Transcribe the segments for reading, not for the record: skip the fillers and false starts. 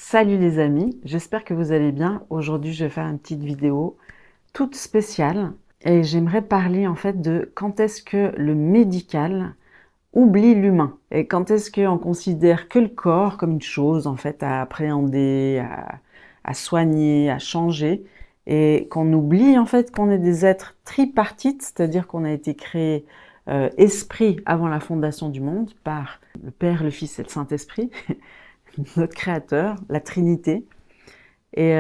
Salut les amis, j'espère que vous allez bien. Aujourd'hui, je vais faire une petite vidéo toute spéciale et j'aimerais parler en fait de quand est-ce que le médical oublie l'humain et quand est-ce qu'on considère que le corps comme une chose en fait à appréhender, à soigner, à changer et qu'on oublie en fait qu'on est des êtres tripartites, c'est-à-dire qu'on a été créé esprit avant la fondation du monde par le Père, le Fils et le Saint-Esprit, notre Créateur, la Trinité. Et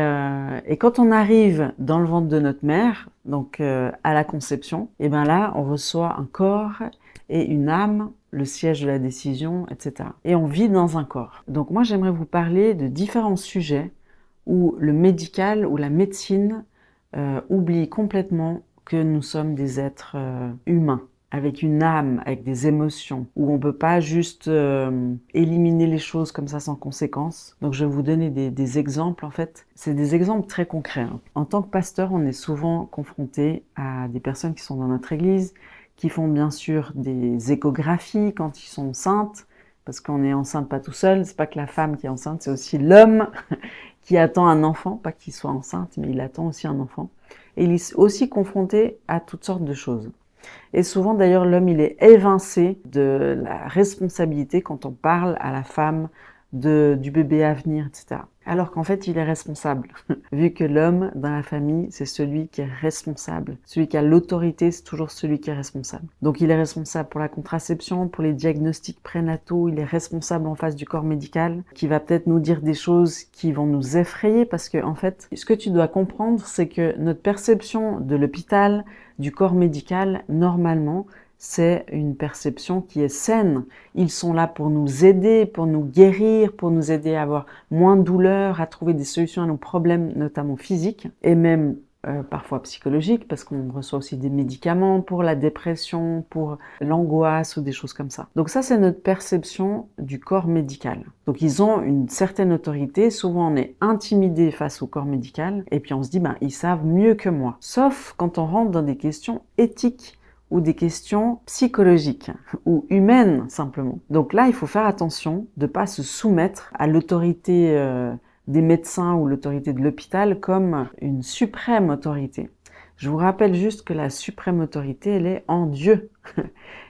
quand on arrive dans le ventre de notre mère, donc à la conception, et bien là, on reçoit un corps et une âme, le siège de la décision, etc. Et on vit dans un corps. Donc moi, j'aimerais vous parler de différents sujets où le médical ou la médecine oublie complètement que nous sommes des êtres humains, avec une âme, avec des émotions, où on peut pas juste éliminer les choses comme ça sans conséquence. Donc je vais vous donner des exemples en fait. C'est des exemples très concrets. Hein. En tant que pasteur, on est souvent confronté à des personnes qui sont dans notre église, qui font bien sûr des échographies quand ils sont enceintes, parce qu'on est enceinte pas tout seul, c'est pas que la femme qui est enceinte, c'est aussi l'homme qui attend un enfant, pas qu'il soit enceinte, mais il attend aussi un enfant. Et il est aussi confronté à toutes sortes de choses. Et souvent, d'ailleurs, l'homme, il est évincé de la responsabilité quand on parle à la femme du bébé à venir, etc. Alors qu'en fait, il est responsable. Vu que l'homme, dans la famille, c'est celui qui est responsable. Celui qui a l'autorité, c'est toujours celui qui est responsable. Donc, il est responsable pour la contraception, pour les diagnostics prénataux, il est responsable en face du corps médical, qui va peut-être nous dire des choses qui vont nous effrayer, parce que, en fait, ce que tu dois comprendre, c'est que notre perception de l'hôpital, du corps médical, normalement, c'est une perception qui est saine. Ils sont là pour nous aider, pour nous guérir, pour nous aider à avoir moins de douleur, à trouver des solutions à nos problèmes, notamment physiques, et même parfois psychologiques, parce qu'on reçoit aussi des médicaments pour la dépression, pour l'angoisse ou des choses comme ça. Donc ça, c'est notre perception du corps médical. Donc ils ont une certaine autorité, souvent on est intimidé face au corps médical, et puis on se dit, ben, ils savent mieux que moi. Sauf quand on rentre dans des questions éthiques, ou des questions psychologiques ou humaines simplement. Donc là, il faut faire attention de ne pas se soumettre à l'autorité des médecins ou l'autorité de l'hôpital comme une suprême autorité. Je vous rappelle juste que la suprême autorité, elle est en Dieu.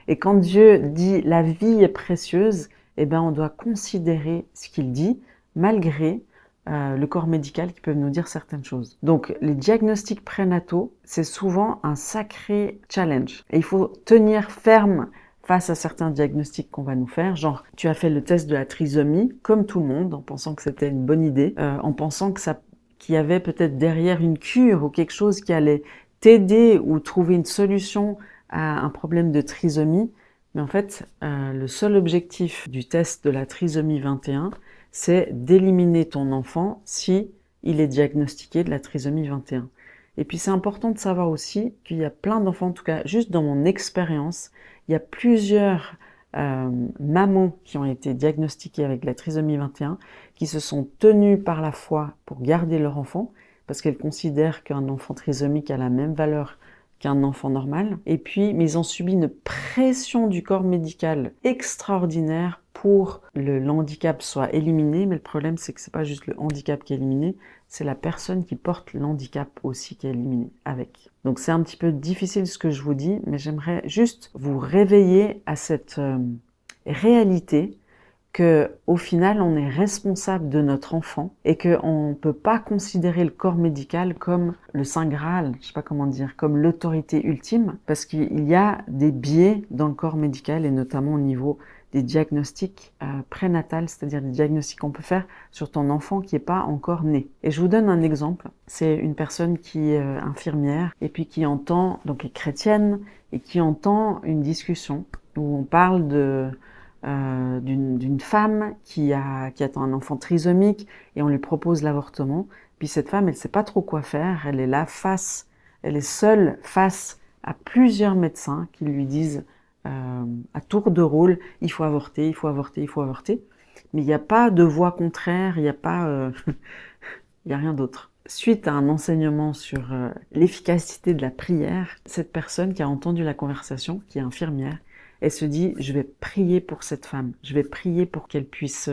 Et quand Dieu dit la vie est précieuse, eh bien on doit considérer ce qu'il dit malgré le corps médical qui peut nous dire certaines choses. Donc les diagnostics prénataux, c'est souvent un sacré challenge. Et il faut tenir ferme face à certains diagnostics qu'on va nous faire, genre tu as fait le test de la trisomie, comme tout le monde, en pensant que c'était une bonne idée, en pensant qu'il y avait peut-être derrière une cure ou quelque chose qui allait t'aider ou trouver une solution à un problème de trisomie. Mais en fait, le seul objectif du test de la trisomie 21, c'est d'éliminer ton enfant si il est diagnostiqué de la trisomie 21. Et puis c'est important de savoir aussi qu'il y a plein d'enfants, en tout cas juste dans mon expérience, il y a plusieurs mamans qui ont été diagnostiquées avec la trisomie 21 qui se sont tenues par la foi pour garder leur enfant parce qu'elles considèrent qu'un enfant trisomique a la même valeur qu'un enfant normal. Et puis, mais ils ont subi une pression du corps médical extraordinaire pour que le handicap soit éliminé. Mais le problème, c'est que c'est pas juste le handicap qui est éliminé, c'est la personne qui porte l'handicap aussi qui est éliminée avec. Donc c'est un petit peu difficile ce que je vous dis, mais j'aimerais juste vous réveiller à cette réalité que au final on est responsable de notre enfant et qu'on ne peut pas considérer le corps médical comme le Saint Graal, je sais pas comment dire, comme l'autorité ultime, parce qu'il y a des biais dans le corps médical et notamment au niveau des diagnostics prénatals, c'est-à-dire des diagnostics qu'on peut faire sur ton enfant qui n'est pas encore né. Et je vous donne un exemple, c'est une personne qui est infirmière et puis qui entend, donc est chrétienne, et qui entend une discussion où on parle d'une femme qui attend un enfant trisomique et on lui propose l'avortement. Puis cette femme, elle ne sait pas trop quoi faire. Elle est là elle est seule face à plusieurs médecins qui lui disent à tour de rôle, il faut avorter, il faut avorter, il faut avorter. Mais il n'y a pas de voix contraire, il n'y a pas, il n'y a rien d'autre. Suite à un enseignement sur l'efficacité de la prière, cette personne qui a entendu la conversation, qui est infirmière, elle se dit, je vais prier pour cette femme, je vais prier pour qu'elle puisse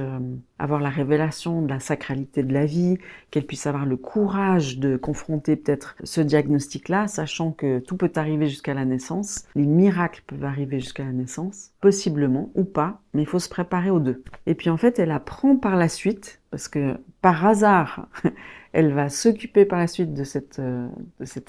avoir la révélation de la sacralité de la vie, qu'elle puisse avoir le courage de confronter peut-être ce diagnostic-là, sachant que tout peut arriver jusqu'à la naissance, les miracles peuvent arriver jusqu'à la naissance, possiblement ou pas, mais il faut se préparer aux deux. Et puis en fait, elle apprend par la suite, parce que par hasard, elle va s'occuper par la suite de cette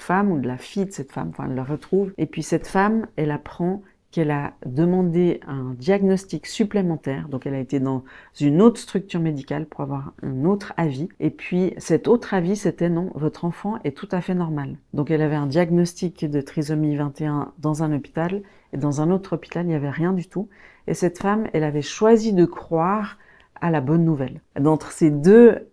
femme ou de la fille de cette femme, enfin elle la retrouve, et puis cette femme, elle apprend qu'elle a demandé un diagnostic supplémentaire, donc elle a été dans une autre structure médicale pour avoir un autre avis, et puis cet autre avis c'était non, votre enfant est tout à fait normal. Donc elle avait un diagnostic de trisomie 21 dans un hôpital, et dans un autre hôpital il n'y avait rien du tout, et cette femme, elle avait choisi de croire à la bonne nouvelle. D'entre ces deux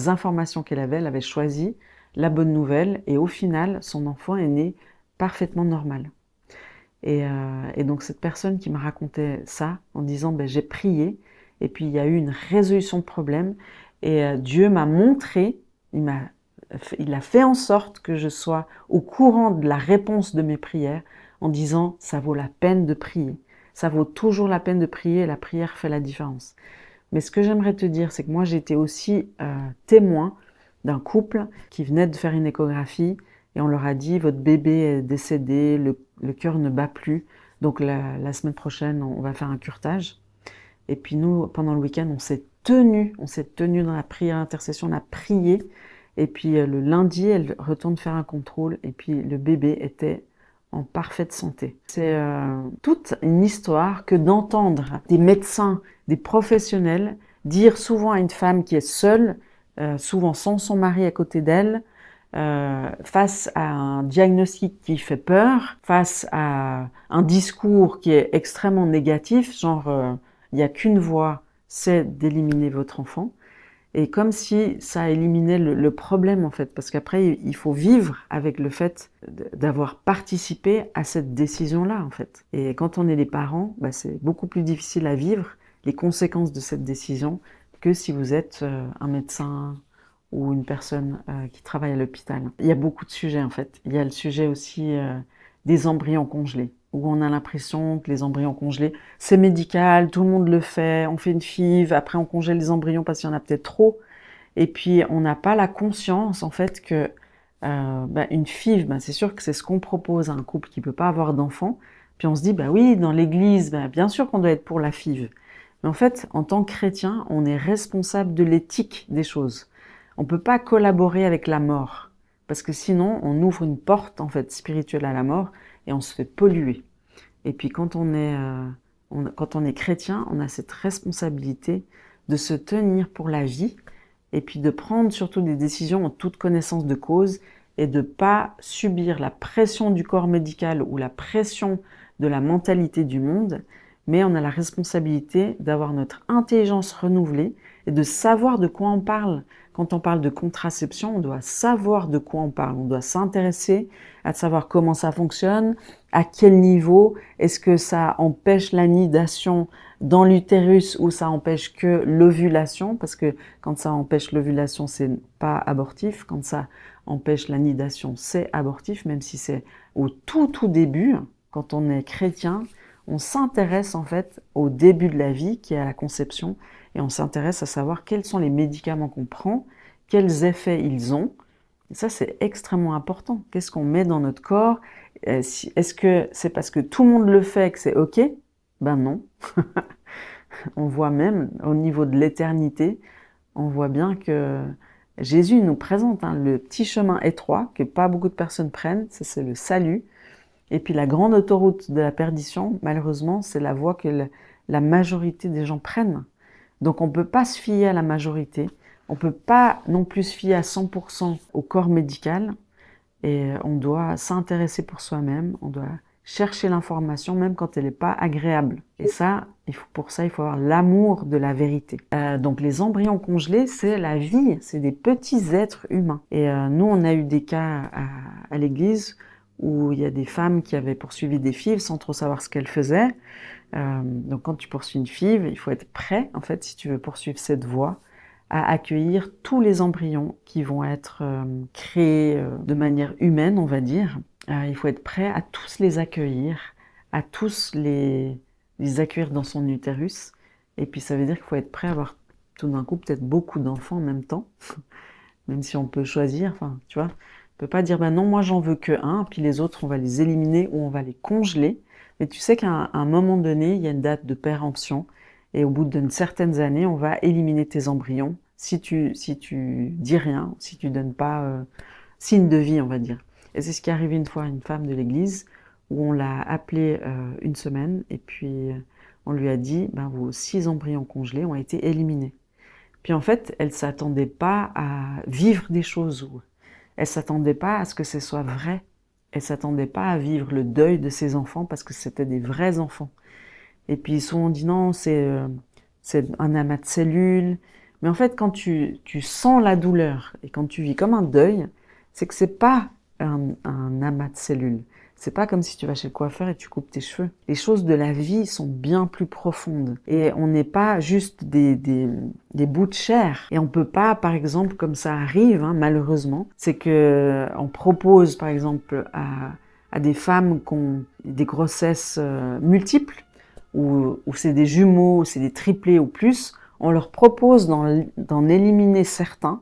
informations qu'elle avait choisi la bonne nouvelle, et au final, son enfant est né parfaitement normal. Et donc cette personne qui me racontait ça en disant j'ai prié et puis il y a eu une résolution de problème et Dieu m'a montré, il a fait en sorte que je sois au courant de la réponse de mes prières en disant ça vaut la peine de prier, ça vaut toujours la peine de prier et la prière fait la différence. Mais ce que j'aimerais te dire, c'est que moi j'étais aussi témoin d'un couple qui venait de faire une échographie et on leur a dit votre bébé est décédé, le cœur ne bat plus, donc la semaine prochaine on va faire un curetage. Et puis nous, pendant le week-end, on s'est tenu dans la prière intercession, on a prié. Et puis le lundi, elle retourne faire un contrôle et puis le bébé était en parfaite santé. C'est toute une histoire que d'entendre des médecins, des professionnels dire souvent à une femme qui est seule, souvent sans son mari à côté d'elle, face à un diagnostic qui fait peur, face à un discours qui est extrêmement négatif, genre il n'y a qu'une voie, c'est d'éliminer votre enfant. Et comme si ça éliminait le problème en fait, parce qu'après il faut vivre avec le fait d'avoir participé à cette décision-là en fait. Et quand on est les parents, c'est beaucoup plus difficile à vivre les conséquences de cette décision que si vous êtes un médecin ou une personne qui travaille à l'hôpital. Il y a beaucoup de sujets en fait. Il y a le sujet aussi des embryons congelés, où on a l'impression que les embryons congelés, c'est médical, tout le monde le fait, on fait une FIV, après on congèle les embryons parce qu'il y en a peut-être trop, et puis on n'a pas la conscience en fait que une FIV, c'est sûr que c'est ce qu'on propose à un couple qui ne peut pas avoir d'enfant, puis on se dit, oui, dans l'église, bien sûr qu'on doit être pour la FIV, mais en fait, en tant que chrétien, on est responsable de l'éthique des choses. On ne peut pas collaborer avec la mort, parce que sinon, on ouvre une porte en fait spirituelle à la mort et on se fait polluer. Et puis quand on est chrétien, on a cette responsabilité de se tenir pour la vie et puis de prendre surtout des décisions en toute connaissance de cause et de ne pas subir la pression du corps médical ou la pression de la mentalité du monde, mais on a la responsabilité d'avoir notre intelligence renouvelée et de savoir de quoi on parle. Quand on parle de contraception, on doit savoir de quoi on parle. On doit s'intéresser à savoir comment ça fonctionne, à quel niveau, est-ce que ça empêche l'anidation dans l'utérus ou ça empêche que l'ovulation, parce que quand ça empêche l'ovulation, c'est pas abortif. Quand ça empêche l'anidation, c'est abortif, même si c'est au tout début. Quand on est chrétien, on s'intéresse en fait au début de la vie, qui est à la conception, et on s'intéresse à savoir quels sont les médicaments qu'on prend, quels effets ils ont. Et ça, c'est extrêmement important. Qu'est-ce qu'on met dans notre corps? Est-ce que c'est parce que tout le monde le fait que c'est OK? Ben non. On voit même au niveau de l'éternité, on voit bien que Jésus nous présente le petit chemin étroit que pas beaucoup de personnes prennent, c'est le salut. Et puis la grande autoroute de la perdition, malheureusement, c'est la voie que la majorité des gens prennent. Donc on ne peut pas se fier à la majorité, on ne peut pas non plus se fier à 100% au corps médical, et on doit s'intéresser pour soi-même, on doit chercher l'information même quand elle n'est pas agréable. Et ça, pour ça, il faut avoir l'amour de la vérité. Donc les embryons congelés, c'est la vie, c'est des petits êtres humains. Et nous, on a eu des cas à l'église où il y a des femmes qui avaient poursuivi des FIV sans trop savoir ce qu'elles faisaient. Donc quand tu poursuis une FIV, il faut être prêt, en fait, si tu veux poursuivre cette voie, à accueillir tous les embryons qui vont être créés de manière humaine, on va dire. Il faut être prêt à tous les accueillir, à tous les accueillir dans son utérus. Et puis ça veut dire qu'il faut être prêt à avoir tout d'un coup peut-être beaucoup d'enfants en même temps, même si on peut choisir, enfin, tu vois. On peut pas dire, ben non, moi j'en veux que un, puis les autres on va les éliminer ou on va les congeler. Mais tu sais qu'à un moment donné, il y a une date de péremption, et au bout d'une certaine année, on va éliminer tes embryons si tu dis rien, si tu donnes pas signe de vie, on va dire. Et c'est ce qui est arrivé une fois à une femme de l'église, où on l'a appelée une semaine, et puis on lui a dit, ben, vos 6 embryons congelés ont été éliminés. Puis en fait, elle s'attendait pas à vivre des choses, ou elle s'attendait pas à ce que ce soit vrai. Elle s'attendait pas à vivre le deuil de ses enfants parce que c'était des vrais enfants. Et puis ils sont dit non, c'est un amas de cellules. Mais en fait, quand tu sens la douleur et quand tu vis comme un deuil, c'est que c'est pas un amas de cellules. C'est pas comme si tu vas chez le coiffeur et tu coupes tes cheveux. Les choses de la vie sont bien plus profondes. Et on n'est pas juste des bouts de chair. Et on peut pas, par exemple, comme ça arrive, hein, malheureusement, c'est que on propose, par exemple, à des femmes qui ont des grossesses multiples, ou c'est des jumeaux, ou c'est des triplés ou plus, on leur propose d'en éliminer certains,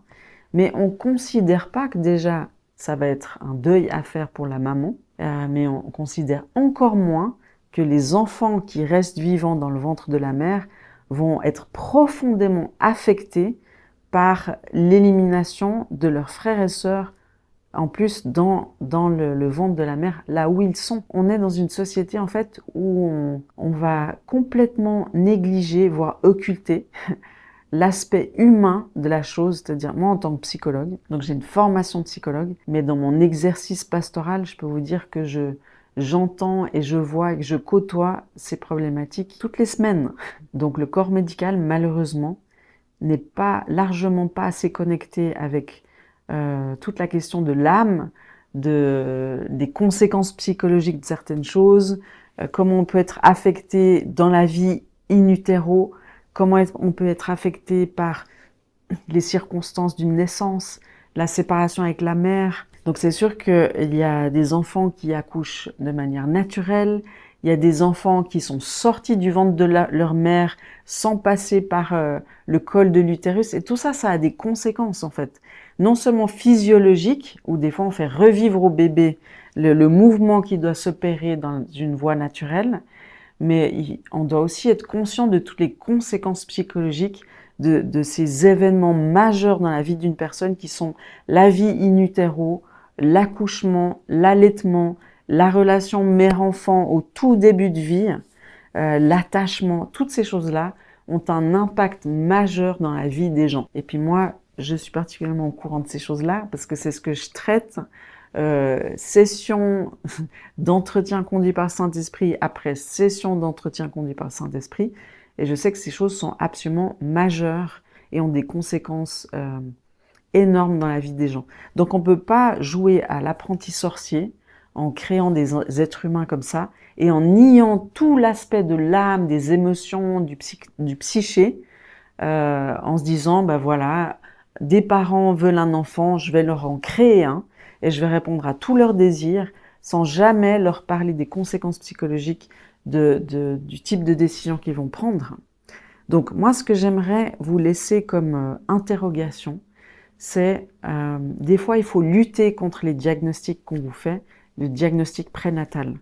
mais on considère pas que déjà ça va être un deuil à faire pour la maman, mais on considère encore moins que les enfants qui restent vivants dans le ventre de la mère vont être profondément affectés par l'élimination de leurs frères et sœurs en plus dans le ventre de la mère, là où ils sont. On est dans une société en fait où on va complètement négliger, voire occulter l'aspect humain de la chose, c'est-à-dire moi en tant que psychologue, donc j'ai une formation de psychologue, mais dans mon exercice pastoral, je peux vous dire que j'entends et je vois et que je côtoie ces problématiques toutes les semaines. Donc le corps médical, malheureusement, n'est pas largement pas assez connecté avec toute la question de l'âme, des conséquences psychologiques de certaines choses, comment on peut être affecté dans la vie in utero, comment on peut être affecté par les circonstances d'une naissance, la séparation avec la mère. Donc c'est sûr qu'il y a des enfants qui accouchent de manière naturelle, il y a des enfants qui sont sortis du ventre de leur mère sans passer par le col de l'utérus. Et tout ça, ça a des conséquences en fait. Non seulement physiologiques, où des fois on fait revivre au bébé le mouvement qui doit s'opérer dans une voie naturelle, mais on doit aussi être conscient de toutes les conséquences psychologiques de ces événements majeurs dans la vie d'une personne qui sont la vie in utero, l'accouchement, l'allaitement, la relation mère-enfant au tout début de vie, l'attachement, toutes ces choses-là ont un impact majeur dans la vie des gens. Et puis moi, je suis particulièrement au courant de ces choses-là parce que c'est ce que je traite. Session d'entretien conduit par le Saint-Esprit après session d'entretien conduit par le Saint-Esprit. Et je sais que ces choses sont absolument majeures et ont des conséquences énormes dans la vie des gens. Donc on ne peut pas jouer à l'apprenti sorcier en créant des êtres humains comme ça et en niant tout l'aspect de l'âme, des émotions, du psyché, en se disant, ben voilà, des parents veulent un enfant, je vais leur en créer un et je vais répondre à tous leurs désirs sans jamais leur parler des conséquences psychologiques du type de décision qu'ils vont prendre. Donc moi, ce que j'aimerais vous laisser comme interrogation, c'est des fois, il faut lutter contre les diagnostics qu'on vous fait, le diagnostic prénatal.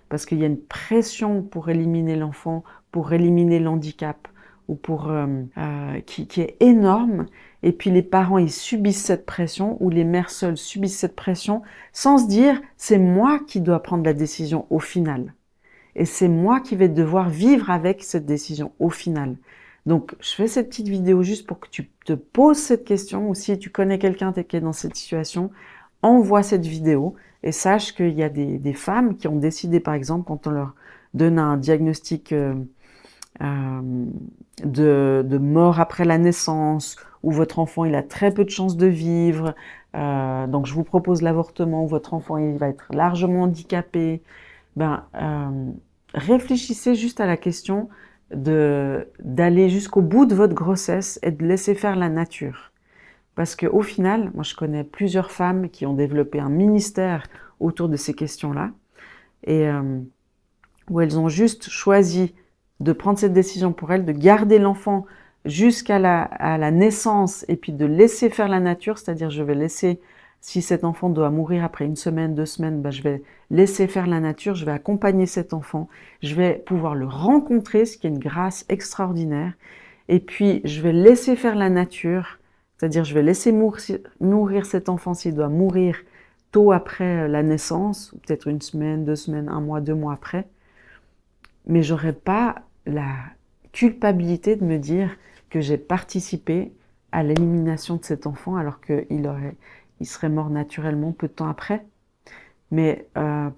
Parce qu'il y a une pression pour éliminer l'enfant, pour éliminer l'handicap, ou qui est énorme. Et puis les parents, ils subissent cette pression, ou les mères seules subissent cette pression, sans se dire, c'est moi qui dois prendre la décision au final. Et c'est moi qui vais devoir vivre avec cette décision au final. Donc, je fais cette petite vidéo juste pour que tu te poses cette question, ou si tu connais quelqu'un qui est dans cette situation, envoie cette vidéo et sache qu'il y a des femmes qui ont décidé, par exemple, quand on leur donne un diagnostic de mort après la naissance, où votre enfant il a très peu de chances de vivre, donc je vous propose l'avortement, où votre enfant il va être largement handicapé, réfléchissez juste à la question d'aller jusqu'au bout de votre grossesse et de laisser faire la nature. Parce qu'au final, moi je connais plusieurs femmes qui ont développé un ministère autour de ces questions-là. Et où elles ont juste choisi de prendre cette décision pour elles, de garder l'enfant jusqu'à la naissance et puis de laisser faire la nature, c'est-à-dire je vais laisser, si cet enfant doit mourir après 1 semaine, 2 semaines, ben je vais laisser faire la nature, je vais accompagner cet enfant, je vais pouvoir le rencontrer, ce qui est une grâce extraordinaire, et puis je vais laisser faire la nature, c'est-à-dire je vais laisser mourir cet enfant s'il doit mourir tôt après la naissance, ou peut-être 1 semaine, 2 semaines, 1 mois, 2 mois après, mais j'aurais pas la culpabilité de me dire que j'ai participé à l'élimination de cet enfant alors il serait mort naturellement peu de temps après. Mais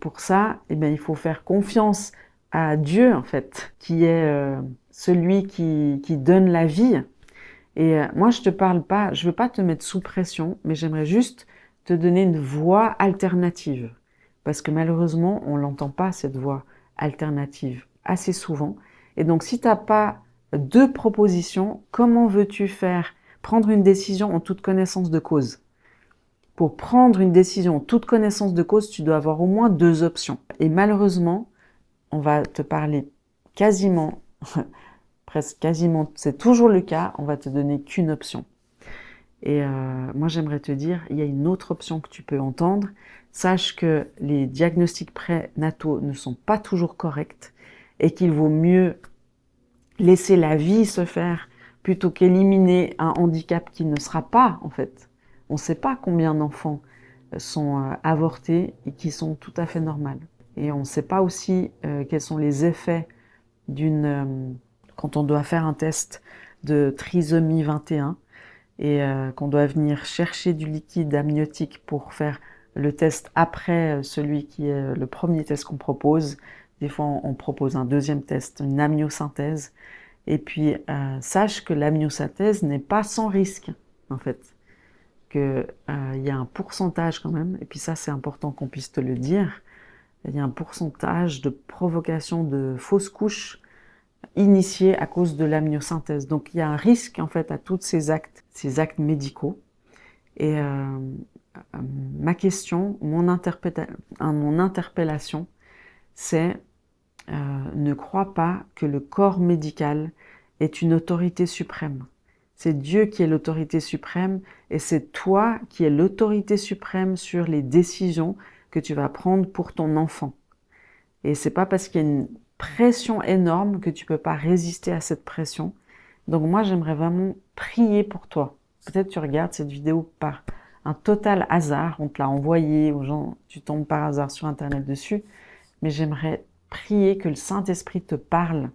pour ça, eh bien, il faut faire confiance à Dieu, en fait, qui est celui qui donne la vie. Et moi, je te parle pas, je veux pas te mettre sous pression, mais j'aimerais juste te donner une voie alternative. Parce que malheureusement, on l'entend pas, cette voie alternative, assez souvent. Et donc, si tu n'as pas 2 propositions, comment veux-tu prendre une décision en toute connaissance de cause? Pour prendre une décision en toute connaissance de cause, tu dois avoir au moins 2 options. Et malheureusement, on va te parler quasiment, presque quasiment, c'est toujours le cas, on va te donner qu'une option. Et moi, j'aimerais te dire, il y a une autre option que tu peux entendre. Sache que les diagnostics prénataux ne sont pas toujours corrects et qu'il vaut mieux laisser la vie se faire plutôt qu'éliminer un handicap qui ne sera pas, en fait. On ne sait pas combien d'enfants sont avortés et qui sont tout à fait normales. Et on ne sait pas aussi quels sont les effets quand on doit faire un test de trisomie 21 et qu'on doit venir chercher du liquide amniotique pour faire le test après celui qui est le premier test qu'on propose. Des fois, on propose un deuxième test, une amniosynthèse. Et puis, sache que l'amniosynthèse n'est pas sans risque, en fait. Qu'il y a un pourcentage quand même, et puis ça, c'est important qu'on puisse te le dire, il y a un pourcentage de provocation de fausses couches initiées à cause de l'amniosynthèse. Donc, il y a un risque, en fait, à tous ces actes médicaux. Et ma question, mon interpellation, c'est ne crois pas que le corps médical est une autorité suprême. C'est Dieu qui est l'autorité suprême et c'est toi qui es l'autorité suprême sur les décisions que tu vas prendre pour ton enfant. Et c'est pas parce qu'il y a une pression énorme que tu peux pas résister à cette pression. Donc moi, j'aimerais vraiment prier pour toi. Peut-être tu regardes cette vidéo par un total hasard, on te l'a envoyé aux gens, tu tombes par hasard sur Internet dessus, mais j'aimerais prier que le Saint-Esprit te parle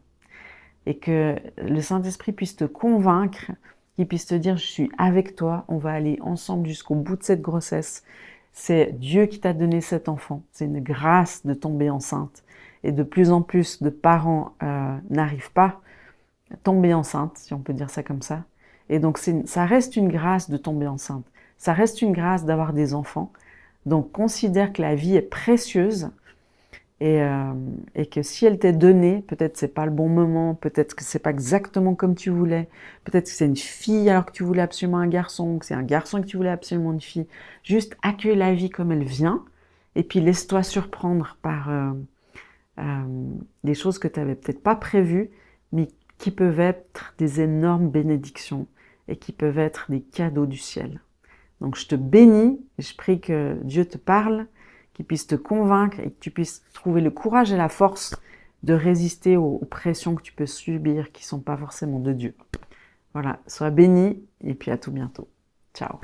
et que le Saint-Esprit puisse te convaincre, qu'il puisse te dire « je suis avec toi, on va aller ensemble jusqu'au bout de cette grossesse ». C'est Dieu qui t'a donné cet enfant, c'est une grâce de tomber enceinte. Et de plus en plus de parents n'arrivent pas à tomber enceinte, si on peut dire ça comme ça. Et donc ça reste une grâce de tomber enceinte, ça reste une grâce d'avoir des enfants. Donc considère que la vie est précieuse. Et que si elle t'est donnée, peut-être c'est pas le bon moment, peut-être que c'est pas exactement comme tu voulais, peut-être que c'est une fille alors que tu voulais absolument un garçon, que c'est un garçon que tu voulais absolument une fille. Juste accueille la vie comme elle vient, et puis laisse-toi surprendre par des choses que tu n'avais peut-être pas prévues, mais qui peuvent être des énormes bénédictions et qui peuvent être des cadeaux du ciel. Donc je te bénis et je prie que Dieu te parle, qu'il puisse te convaincre et que tu puisses trouver le courage et la force de résister aux pressions que tu peux subir qui ne sont pas forcément de Dieu. Voilà, sois béni et puis à tout bientôt. Ciao.